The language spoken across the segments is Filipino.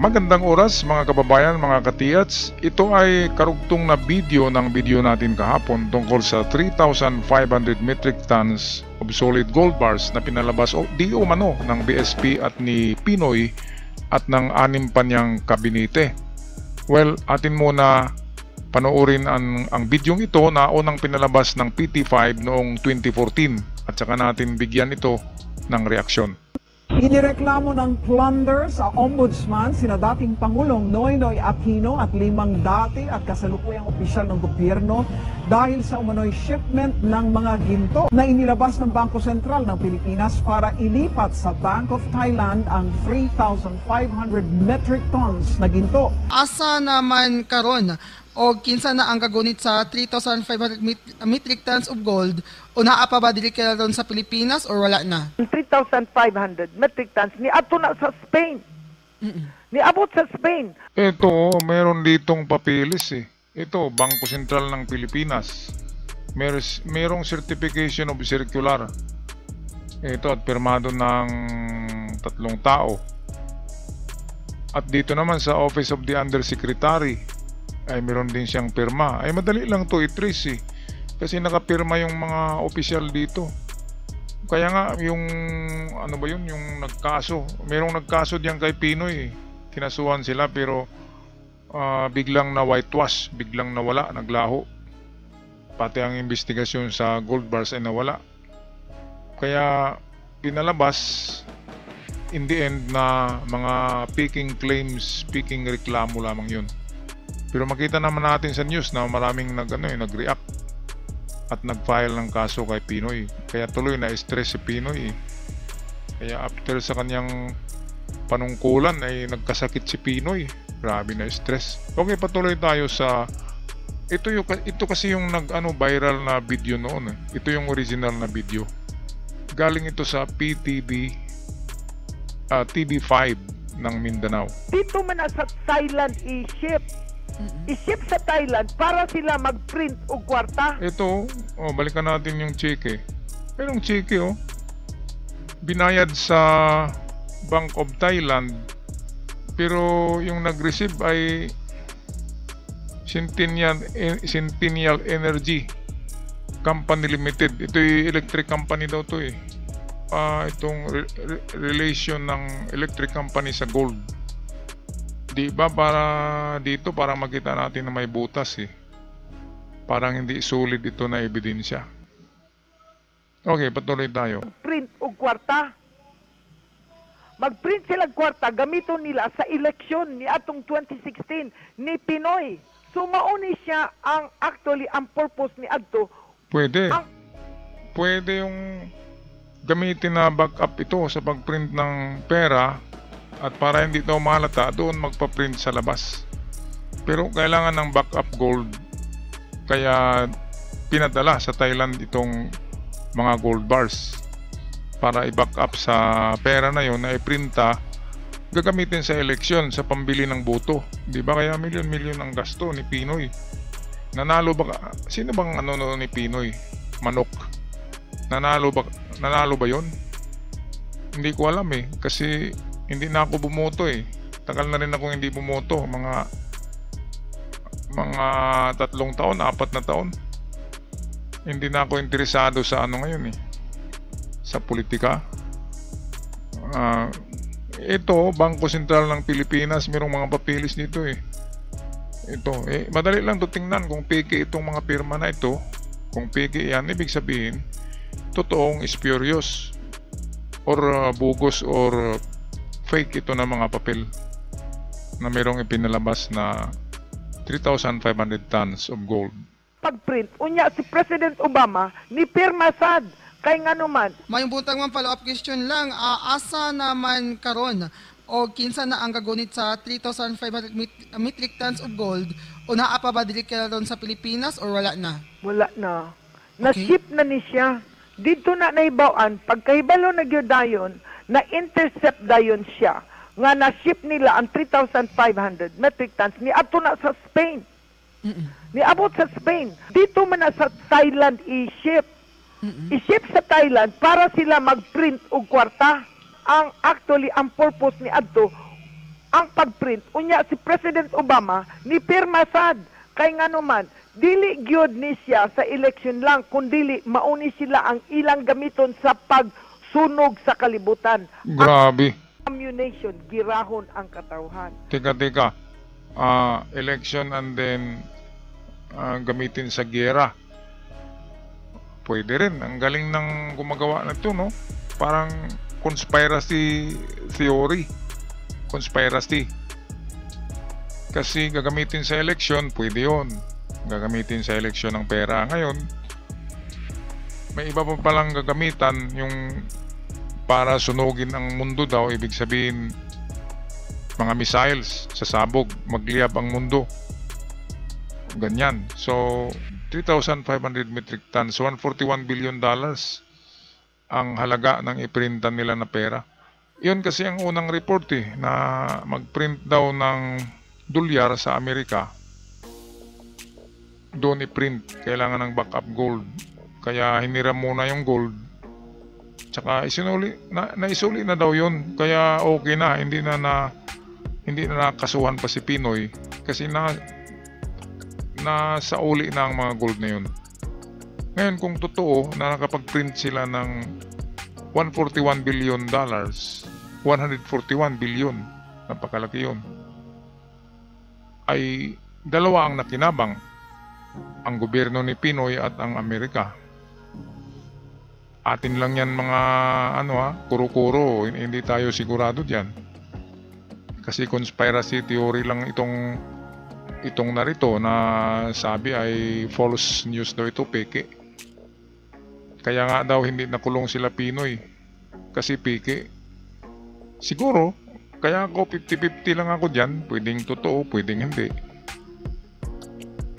Magandang oras mga kababayan, mga katiyats. Ito ay karugtong na video ng video natin kahapon tungkol sa 3,500 metric tons of solid gold bars na pinalabas o di umano ng BSP at ni Pinoy at ng 6 pa niyang kabinete. Well, atin muna panoorin ang bidyong ito na unang pinalabas ng PT5 noong 2014 at saka natin bigyan ito ng reaksyon. Inireklamo ng plunder sa ombudsman sina dating Pangulong Noynoy Aquino at 5 dati at kasalukuyang opisyal ng gobyerno dahil sa umano'y shipment ng mga ginto na inilabas ng Bangko Sentral ng Pilipinas para ilipat sa Bank of Thailand ang 3,500 metric tons na ginto. Asa naman karon o kinsa na ang gagunit sa 3,500 metric tons of gold o naa pa ba dili kaya doon sa Pilipinas or wala na? 3,500 metric tons ni ato na sa Spain. Niabot sa Spain. Ito, meron ditong papilis eh. Ito, Bangko Sentral ng Pilipinas. Merong certification of circular. Ito at pirmado ng 3 tao. At dito naman sa Office of the Undersecretary ay meron din siyang pirma. Ay madali lang to i-trace eh. Kasi nakapirma yung mga opisyal dito. Kaya nga yung ano ba yun, yung nagkaso. Merong nagkaso diyan kay Pinoy eh. Kinasuhan sila pero biglang na whitewash, biglang nawala, naglaho. Pati ang investigasyon sa gold bars ay nawala. Kaya pinalabas in the end na mga peaking claims, peaking reklamo lamang yun. Pero makita naman natin sa news na maraming nag-react at nag-file ng kaso kay Pinoy. Kaya tuloy na-stress si Pinoy. Kaya after sa kanyang panungkulan ay nagkasakit si Pinoy. Grabe na stress. Okay, patuloy tayo sa ito kasi yung viral na video noon. Ito yung original na video. Galing ito sa PTV TV5 ng Mindanao. Dito man sa Thailand i-ship sa Thailand para sila mag-print og kwarta. Ito, balikan natin yung cheque. Merong cheque binayad sa Bank of Thailand pero yung nag-receive ay Centennial Energy Company Limited. Ito yung electric company daw to eh. Itong relation ng electric company sa gold. Di ba para makita natin na may butas eh. Parang hindi solid ito na ebidensya. Okay, patuloy tayo. Print og kwarta. Mag-print sila kwarta gamiton nila sa eleksyon ni atong 2016 ni Pinoy. So mauni siya ang purpose ni adto. Pwede. Pwede yung gamitin na backup ito sa pag-print ng pera. At para hindi daw malata, doon magpa-print sa labas. Pero kailangan ng backup gold. Kaya pinadala sa Thailand itong mga gold bars. Para i-backup sa pera na yon na iprinta, gagamitin sa eleksyon, sa pambili ng boto. Di ba kaya milyon-milyon ang gasto ni Pinoy? Nanalo ba? Sino bang ni Pinoy? Manok. Nanalo ba yon? Hindi ko alam eh. Kasi hindi na ako bumoto eh. Tagal na rin ako hindi bumoto. Mga 3 taon, 4 na taon. Hindi na ako interesado sa ngayon eh. Sa politika. Ito, Bangko Sentral ng Pilipinas, mayroong mga papilis dito eh. Ito, madali lang to tingnan kung peke itong mga pirma na ito. Kung peke yan, ibig sabihin, totoong spurious or bugos or fake ito na mga papel na mayroong ipinalabas na 3,500 tons of gold. Pag-print, unya si President Obama ni pirma sad kay nga naman. May buntang man follow-up question lang, asa naman karon o kinsa na ang gagunit sa 3,500 metric tons of gold o naa pa ba dili kaya doon sa Pilipinas or wala na? Wala na. Na-ship na ni siya. Dito na naibawaan, pagkahibalo na gyud dayon, na-intercept dayon siya nga na-ship nila ang 3,500 metric tons ni ato na sa Spain. Niabot sa Spain. Dito man na sa Thailand i-ship. I-ship sa Thailand para sila mag-print og kwarta. Ang purpose ni adto ang pagprint unya si President Obama ni pirma sad kay ngano man dili gyud ni siya sa election lang kundili mauni sila ang ilang gamiton sa pagsunog sa kalibutan. Grabe. Ammunition girahon ang katawhan. Teka. Election and then gamitin sa giyera. Pwede rin. Ang galing ng gumagawa na ito, no? Parang conspiracy theory. Conspiracy. Kasi gagamitin sa election, pwede yun. Gagamitin sa election ng pera. Ngayon, may iba pa palang gagamitan yung para sunugin ang mundo daw. Ibig sabihin, mga missiles sa sabog, magliyab ang mundo. Ganyan. So, 3,500 metric tons, $141 billion ang halaga ng iprintan nila na pera. Yun kasi ang unang report na mag-print daw ng dolyar sa Amerika. Doon i-print, kailangan ng backup gold. Kaya hiniram muna yung gold. Tsaka naisuli na daw yun. Kaya okay na, hindi na nakasuhan pa si Pinoy kasi nasa uli na ang mga gold na yun. Ngayon kung totoo na nakapag-print sila ng $141 billion, 141 billion, napakalaki yun, ay dalawa ang nakinabang, ang gobyerno ni Pinoy at ang Amerika. Atin lang yan mga kuro-kuro, hindi tayo sigurado diyan. Kasi conspiracy theory lang itong narito na sabi ay false news daw ito, peke. Kaya nga daw hindi nakulong sila Pinoy kasi peke. Siguro, kaya ako 50-50 lang ako dyan, pwedeng totoo, pwedeng hindi.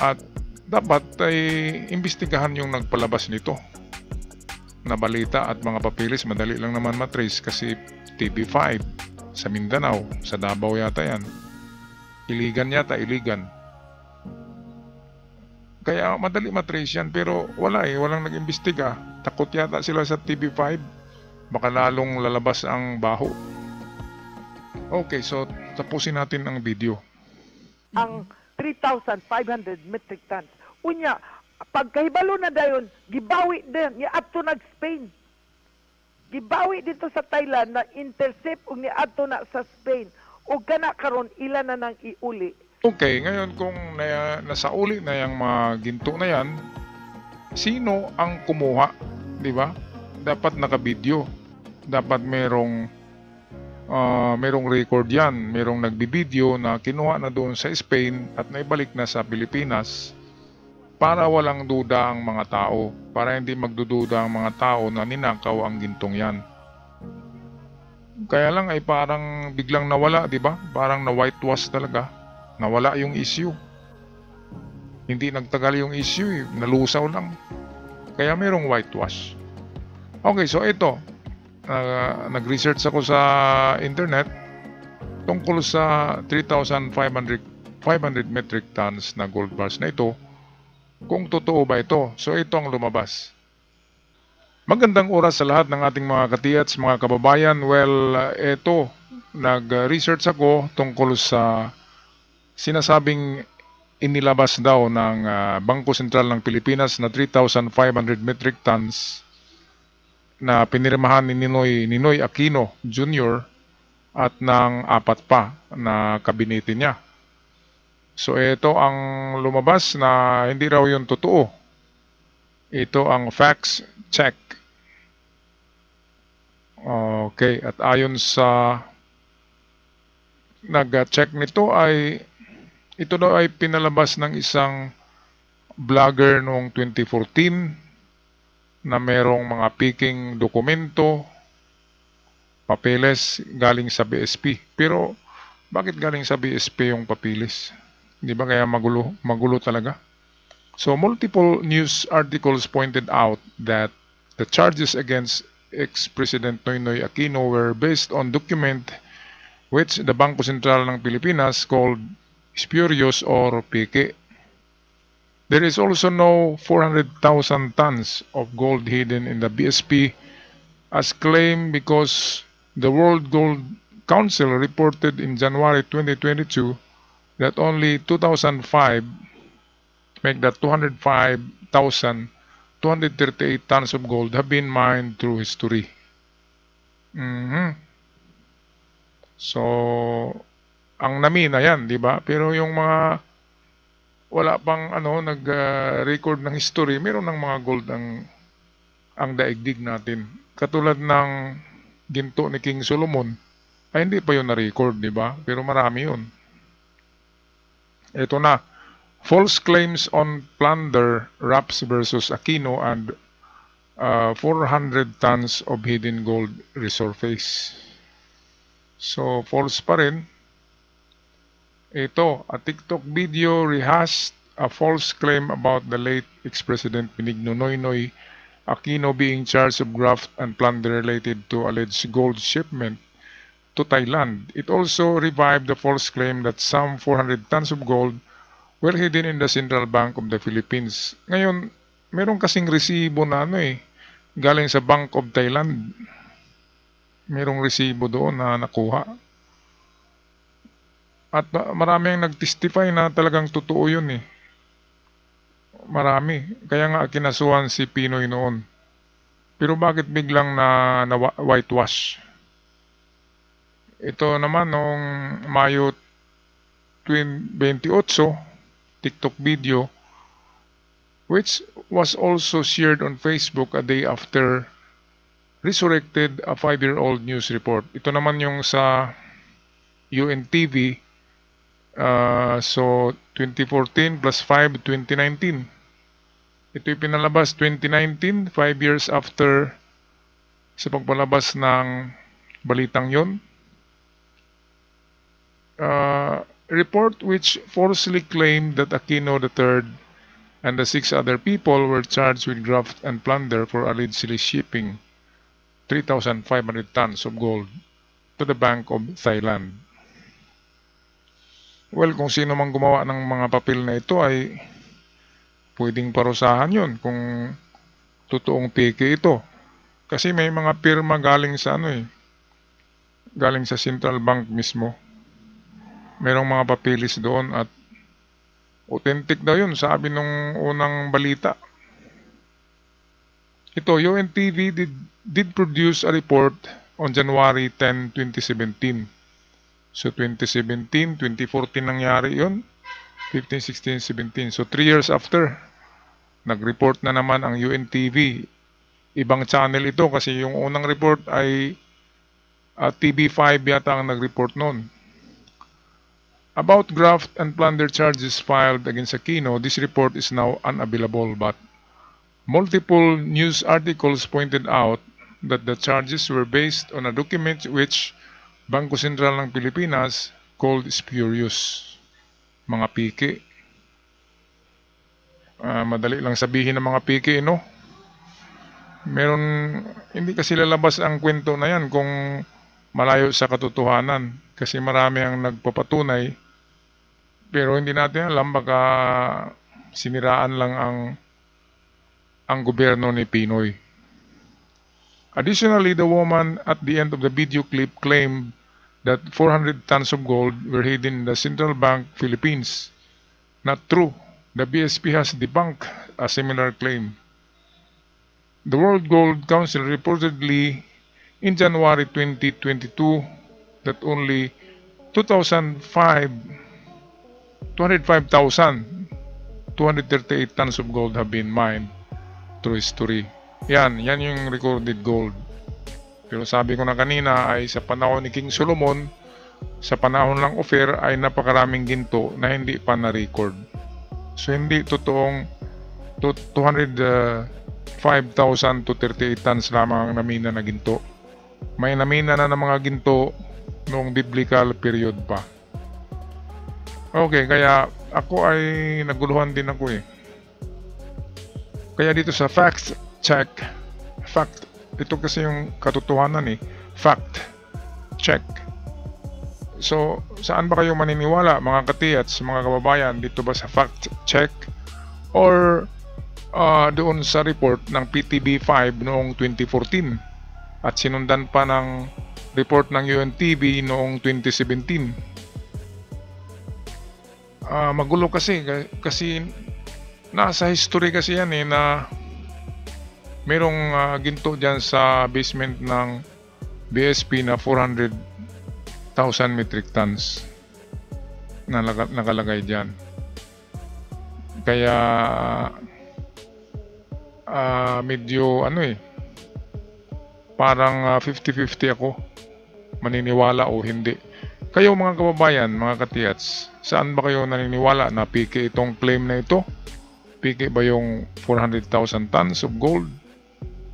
At dapat ay imbestigahan yung nagpalabas nito na balita at mga papilis. Madali lang naman matrace kasi TV5 sa Mindanao, sa Davao yata yan. Iligan. Kaya madali matrace yan, pero walang nag-imbestiga. Takot yata sila sa TV5, baka lalong lalabas ang baho. Okay, so tapusin natin ang video. Ang 3,500 metric tons. Unya, pagkahibalo na dayon, gibawi din, niadto nag-Spain. Gibawi dito sa Thailand na intercept ug niadto na sa Spain. O kana karon ilan na nang iuli. Okay, ngayon kung nasauli na yung mga ginto na yan, sino ang kumuha? Di ba? Dapat naka-video. Dapat merong record yan. Merong nagbibideo na kinuha na doon sa Spain at naibalik na sa Pilipinas para walang duda ang mga tao. Para hindi magdududa ang mga tao na ninakaw ang gintong yan. Kaya lang ay parang biglang nawala, di ba? Parang na whitewash talaga. Nawala yung issue. Hindi nagtagal yung issue, nalusaw lang. Kaya mayroong whitewash. Okay, so ito. Nag-research ako sa internet tungkol sa 3,500 metric tons na gold bars na ito. Kung totoo ba ito? So ito ang lumabas. Magandang oras sa lahat ng ating mga katiyats, mga kababayan. Well, ito, nag-research ako tungkol sa sinasabing inilabas daw ng Bangko Sentral ng Pilipinas na 3,500 metric tons na pinirmahan ni Ninoy Aquino Jr. at ng 4 pa na kabinete niya. So ito ang lumabas na hindi raw yung totoo. Ito ang facts check. Okay, at ayon sa nag-check nito ay ito daw ay pinalabas ng isang vlogger noong 2014 na merong mga peking dokumento, papeles galing sa BSP. Pero bakit galing sa BSP yung papeles? Di ba kaya magulo talaga? So multiple news articles pointed out that the charges against ex-President Noynoy Aquino were based on document which the Bangko Sentral ng Pilipinas called spurious or peke. There is also no 400,000 tons of gold hidden in the BSP as claimed because the World Gold Council reported in January 2022 that only 2005 make that 205,238 tons of gold have been mined through history. So, ang namina yan, di ba? Pero yung mga wala pang nag-record ng history, meron ng mga gold ang daigdig natin. Katulad ng ginto ni King Solomon, ay hindi pa yun na-record, di ba? Pero marami yun. Ito na, false claims on plunder, Raps versus Aquino and 400 tons of hidden gold resurface. So, false pa rin. Ito, a TikTok video rehashed a false claim about the late ex-President Benigno Noynoy Aquino being charged of graft and plunder related to alleged gold shipment to Thailand. It also revived the false claim that some 400 tons of gold were hidden in the Central Bank of the Philippines. Ngayon, meron kasing resibo na galing sa Bank of Thailand. Merong resibo doon na nakuha. At marami ang nag-testify na talagang totoo yun Marami. Kaya nga kinasuhan si Pinoy noon. Pero bakit biglang na whitewash? Ito naman noong Mayo 28, TikTok video, which was also shared on Facebook a day after resurrected a 5-year-old news report. Ito naman yung sa UNTV. So 2014 plus 5, 2019. Ito yung pinalabas 2019, 5 years after sa pagpalabas ng balitang yon. Report which falsely claimed that Aquino III and the 6 other people were charged with graft and plunder for allegedly shipping 3,500 tons of gold to the Bank of Thailand. Well, kung sino mang gumawa ng mga papel na ito ay pwedeng parusahan yun kung totoong peke ito. Kasi may mga pirma galing sa galing sa Central Bank mismo. Merong mga papeles doon at authentic daw yun, sabi nung unang balita. Ito, UNTV did produce a report on January 10, 2017. So 2017, 2014 nangyari yun. 15, 16, 17. So 3 years after, nag-report na naman ang UNTV. Ibang channel ito kasi yung unang report ay TV5 yata ang nag-report noon. About graft and plunder charges filed against Aquino, this report is now unavailable, but multiple news articles pointed out that the charges were based on a document which Bangko Sentral ng Pilipinas called spurious. Mga piki. Madali lang sabihin ng mga piki, Meron, hindi kasi lalabas ang kwento na yan kung malayo sa katotohanan. Kasi marami ang nagpapatunay. Pero hindi natin alam, baka siniraan lang ang gobyerno ni Pinoy. Additionally, the woman at the end of the video clip claimed that 400 tons of gold were hidden in the Central Bank, Philippines. Not true. The BSP has debunked a similar claim. The World Gold Council reportedly in January 2022 that only 205,238 tons of gold have been mined through history. Yan yung recorded gold. Pero sabi ko na kanina ay sa panahon ni King Solomon, sa panahon ng Ophir ay napakaraming ginto na hindi pa na-record. So hindi totoong 205,238 tons lamang ang namina na ginto. May namina na ng mga ginto noong biblical period pa. Okay, kaya ako ay naguluhan din ako Kaya dito sa fact check, ito kasi yung katotohanan fact check. So, saan ba kayo maniniwala mga katiyats, mga kababayan, dito ba sa fact check or doon sa report ng PTB5 noong 2014 at sinundan pa ng report ng UNTV noong 2017. Magulo kasi nasa history kasi yan na merong ginto dyan sa basement ng BSP na 400,000 metric tons na nakalagay dyan. Kaya medyo parang 50-50 ako maniniwala o hindi. Kayo mga kababayan, mga katiyats, saan ba kayo naniniwala na piki itong claim na ito? Piki ba yung 400,000 tons of gold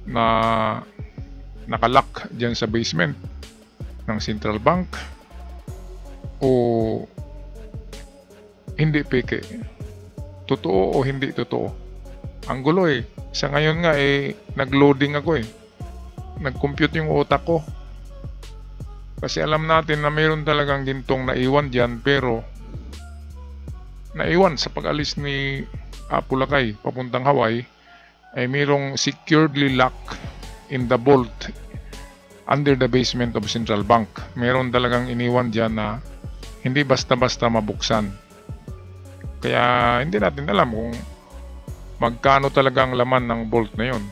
na nakalock dyan sa basement ng Central Bank? O hindi piki? Totoo o hindi totoo? Ang gulo Sa ngayon nga nag-loading ako Nag-compute yung utak ko. Kasi alam natin na mayroon talagang gintong naiwan dyan, pero naiwan sa pag-alis ni Apulakay papuntang Hawaii ay mayroong securely locked in the vault under the basement of Central Bank. Mayroon talagang iniwan dyan na hindi basta-basta mabuksan. Kaya hindi natin alam kung magkano talagang laman ng vault na yun,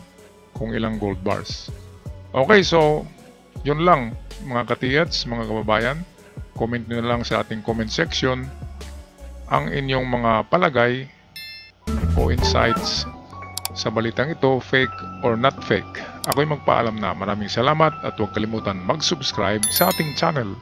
kung ilang gold bars. Okay, so yun lang mga katiyats, mga kababayan. Comment nyo na lang sa ating comment section ang inyong mga palagay o insights sa balitang ito, fake or not fake. Ako'y magpaalam na. Maraming salamat at huwag kalimutan mag-subscribe sa ating channel.